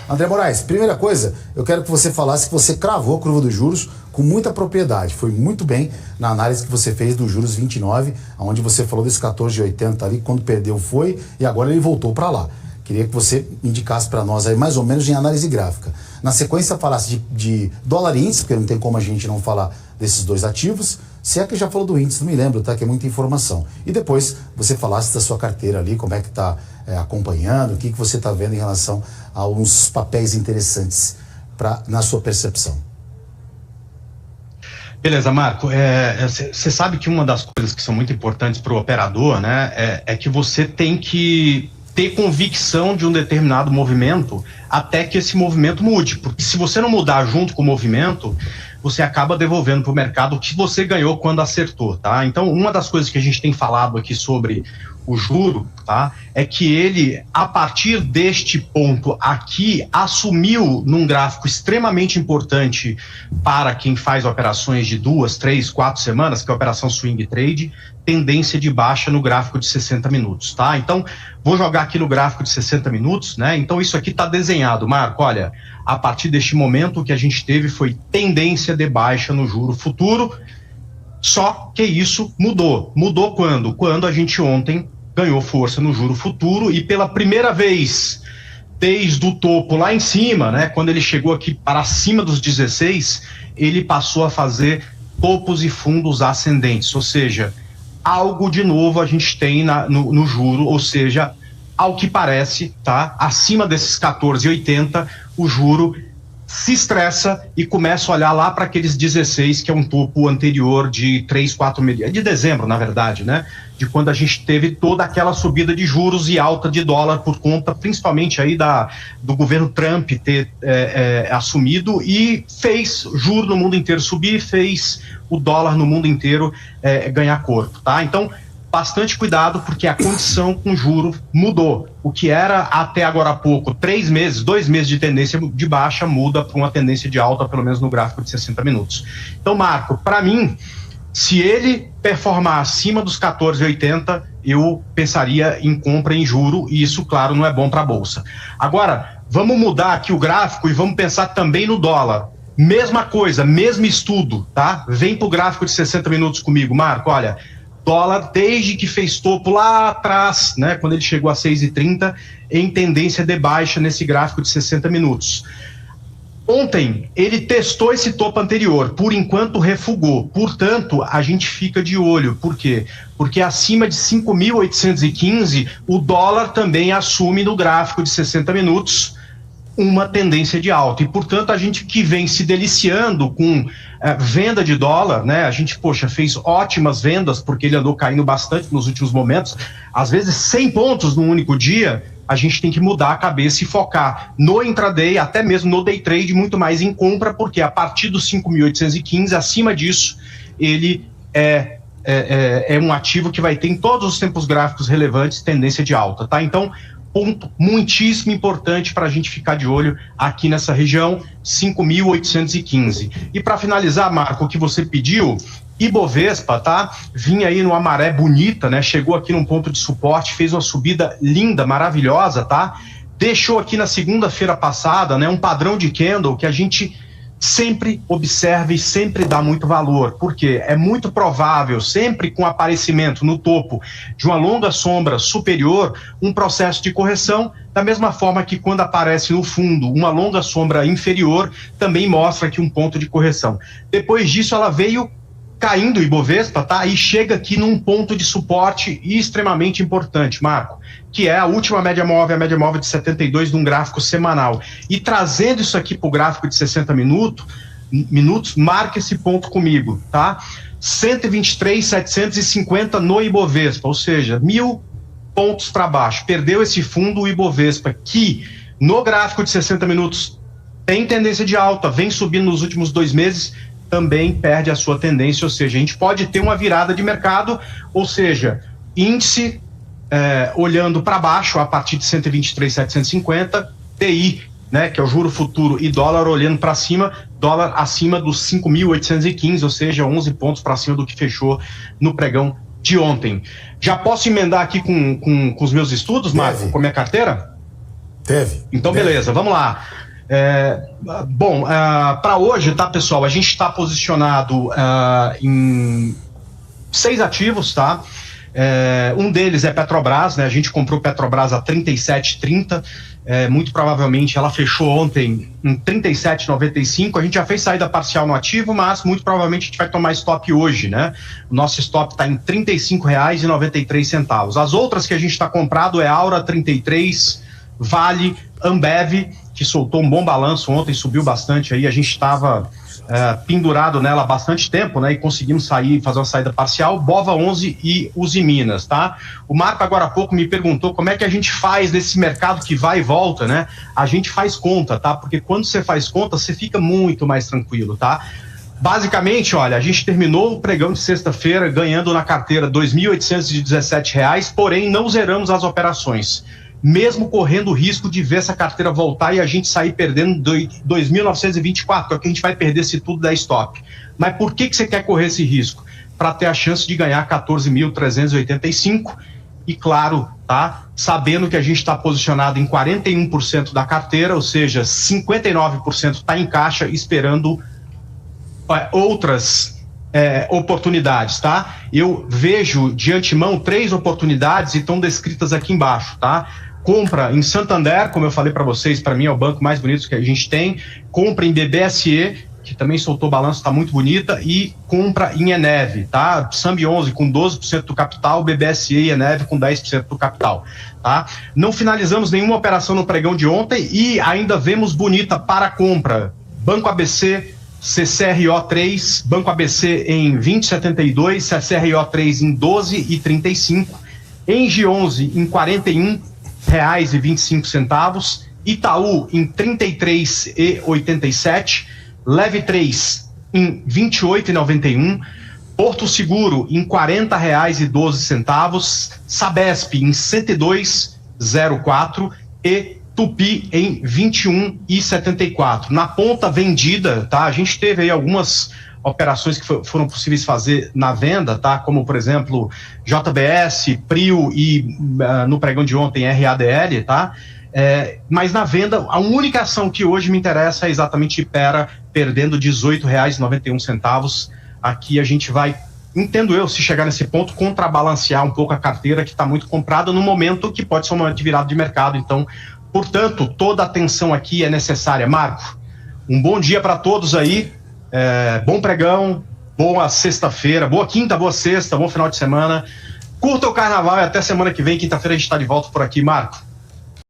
André Moraes, primeira coisa, eu quero que você falasse que você cravou a curva dos juros com muita propriedade. Foi muito bem na análise que você fez dos juros 29, onde você falou desse 14,80 ali, quando perdeu foi, e agora ele voltou para lá. Queria que você indicasse para nós aí, mais ou menos, em análise gráfica. Na sequência, falasse de dólar índice, porque não tem como a gente não falar desses dois ativos. Se é que já falou do índice, não me lembro, tá? Que é muita informação. E depois, você falasse da sua carteira ali, como é que está acompanhando, o que você está vendo em relação a uns papéis interessantes na sua percepção. Beleza, Marco. Você sabe que uma das coisas que são muito importantes para o operador, né, é que você tem que ter convicção de um determinado movimento até que esse movimento mude, porque se você não mudar junto com o movimento, você acaba devolvendo para o mercado o que você ganhou quando acertou, tá? Então, uma das coisas que a gente tem falado aqui sobre o juro, tá, é que ele, a partir deste ponto aqui, assumiu num gráfico extremamente importante para quem faz operações de 2, 3, 4 semanas, que é a operação swing trade, tendência de baixa no gráfico de 60 minutos, tá? Então, vou jogar aqui no gráfico de 60 minutos, né? Então, isso aqui está desenhado, Marco, olha, a partir deste momento o que a gente teve foi tendência de baixa no juro futuro, só que isso mudou. Mudou quando? Quando a gente ontem ganhou força no juro futuro e pela primeira vez desde o topo lá em cima, né, quando ele chegou aqui para cima dos 16, ele passou a fazer topos e fundos ascendentes, ou seja, algo de novo a gente tem no juro, ou seja, ao que parece, tá, acima desses 14,80, o juro se estressa e começa a olhar lá para aqueles 16, que é um topo anterior de 3, 4 meses, de dezembro, na verdade, né? De quando a gente teve toda aquela subida de juros e alta de dólar por conta, principalmente aí do governo Trump ter assumido e fez juro no mundo inteiro subir, fez o dólar no mundo inteiro ganhar corpo, tá? Então, bastante cuidado, porque a condição com juro mudou. O que era até agora há pouco 3 meses, 2 meses de tendência de baixa, muda para uma tendência de alta, pelo menos no gráfico de 60 minutos. Então, Marco, para mim, se ele performar acima dos 14,80, eu pensaria em compra em juro, e isso, claro, não é bom para a Bolsa. Agora, vamos mudar aqui o gráfico e vamos pensar também no dólar. Mesma coisa, mesmo estudo, tá? Vem para o gráfico de 60 minutos comigo, Marco, olha, dólar, desde que fez topo lá atrás, né, quando ele chegou a 6,30, em tendência de baixa nesse gráfico de 60 minutos. Ontem, ele testou esse topo anterior, por enquanto refugou, portanto, a gente fica de olho. Por quê? Porque acima de 5.815, o dólar também assume no gráfico de 60 minutos uma tendência de alta, e portanto a gente que vem se deliciando com venda de dólar, né, a gente, poxa, fez ótimas vendas, porque ele andou caindo bastante nos últimos momentos, às vezes 100 pontos num único dia, a gente tem que mudar a cabeça e focar no intraday, até mesmo no day trade, muito mais em compra, porque a partir dos 5.815, acima disso, ele é um ativo que vai ter em todos os tempos gráficos relevantes tendência de alta, tá? Então, ponto muitíssimo importante para a gente ficar de olho aqui nessa região, 5.815. E para finalizar, Marco, o que você pediu, Ibovespa, tá? Vinha aí numa maré bonita, né? Chegou aqui num ponto de suporte, fez uma subida linda, maravilhosa, tá? Deixou aqui na segunda-feira passada, né, um padrão de candle que a gente sempre observa e sempre dá muito valor, porque é muito provável, sempre com aparecimento no topo de uma longa sombra superior, um processo de correção, da mesma forma que quando aparece no fundo uma longa sombra inferior, também mostra aqui um ponto de correção. Depois disso, ela veio caindo o Ibovespa, tá? E chega aqui num ponto de suporte extremamente importante, Marco, que é a última média móvel, a média móvel de 72 num gráfico semanal. E trazendo isso aqui para o gráfico de 60 minutos, marca esse ponto comigo, tá? 123.750 no Ibovespa, ou seja, 1.000 pontos para baixo. Perdeu esse fundo, o Ibovespa, que no gráfico de 60 minutos tem tendência de alta, vem subindo nos últimos 2 meses, também perde a sua tendência, ou seja, a gente pode ter uma virada de mercado, ou seja, índice olhando para baixo a partir de 123.750, TI, né, que é o juro futuro, e dólar olhando para cima, dólar acima dos 5.815, ou seja, 11 pontos para cima do que fechou no pregão de ontem. Já posso emendar aqui com os meus estudos, Marco, com a minha carteira? Teve. Então, beleza, vamos lá. Para hoje, tá, pessoal, a gente está posicionado em 6 ativos, tá? Um deles é Petrobras, né? A gente comprou Petrobras a 37,30. Muito provavelmente ela fechou ontem em 37,95. A gente já fez saída parcial no ativo, mas muito provavelmente a gente vai tomar stop hoje, né? O nosso stop está em R$ 35,93. As outras que a gente está comprado é Aura 33, Vale, Ambev, que soltou um bom balanço ontem, subiu bastante aí. A gente estava pendurado nela há bastante tempo, né? E conseguimos fazer uma saída parcial. Bova 11 e Usiminas, tá? O Marco agora há pouco me perguntou como é que a gente faz nesse mercado que vai e volta, né? A gente faz conta, tá? Porque quando você faz conta, você fica muito mais tranquilo, tá? Basicamente, olha, a gente terminou o pregão de sexta-feira ganhando na carteira R$ 2.817, porém não zeramos as operações, mesmo correndo o risco de ver essa carteira voltar e a gente sair perdendo 2.924, que é o que a gente vai perder se tudo der stop. Mas por que você quer correr esse risco? Para ter a chance de ganhar 14.385 e, claro, tá, sabendo que a gente está posicionado em 41% da carteira, ou seja, 59% está em caixa esperando outras oportunidades, tá? Eu vejo de antemão 3 oportunidades e estão descritas aqui embaixo, tá? Compra em Santander, como eu falei para vocês, para mim é o banco mais bonito que a gente tem. Compra em BBSE, que também soltou balanço, está muito bonita, e compra em Eneve, tá? Sambi 11 com 12% do capital, BBSE e Eneve com 10% do capital, tá? Não finalizamos nenhuma operação no pregão de ontem e ainda vemos bonita para compra. Banco ABC, CCRO3, Banco ABC em 20,72, CCRO3 em 12,35, Engie 11 em R$41,25, Itaú em 33,87, Leve 3 em 28,91, Porto Seguro em R$40,12, Sabesp em 102,04 e Tupi em 21,74. Na ponta vendida, tá? A gente teve aí algumas operações que foram possíveis fazer na venda, tá? Como, por exemplo, JBS, Prio e no pregão de ontem RADL, tá? Mas na venda, a única ação que hoje me interessa é exatamente Ipera, perdendo R$18,91. Aqui a gente vai, entendo eu, se chegar nesse ponto, contrabalancear um pouco a carteira que está muito comprada no momento que pode ser um momento de virada de mercado. Então, portanto, toda a atenção aqui é necessária. Marco, um bom dia para todos aí, bom pregão, boa sexta-feira, boa quinta, boa sexta, bom final de semana. Curta o carnaval e até semana que vem, quinta-feira a gente está de volta por aqui, Marco.